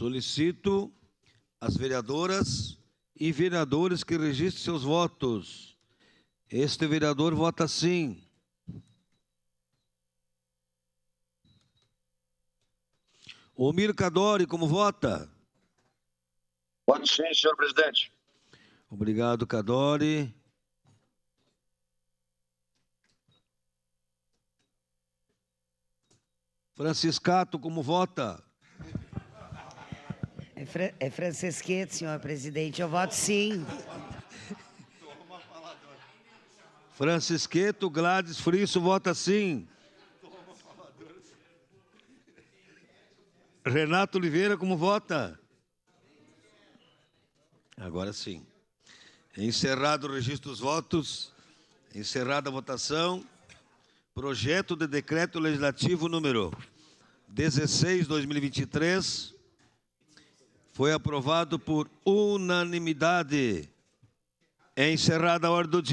Solicito as vereadoras e vereadores que registrem seus votos. Este vereador vota sim. Omir Cadori, como vota? Voto sim, senhor presidente. Obrigado, Cadori. Franciscato, como vota? É Francisqueto, senhor presidente. Eu voto sim. Francisqueto Gladys Frisso vota sim. Renato Oliveira, como vota? Agora sim. Encerrado o registro dos votos, encerrada a votação, projeto de decreto legislativo número 16/2023 foi aprovado por unanimidade. É encerrada a ordem do dia.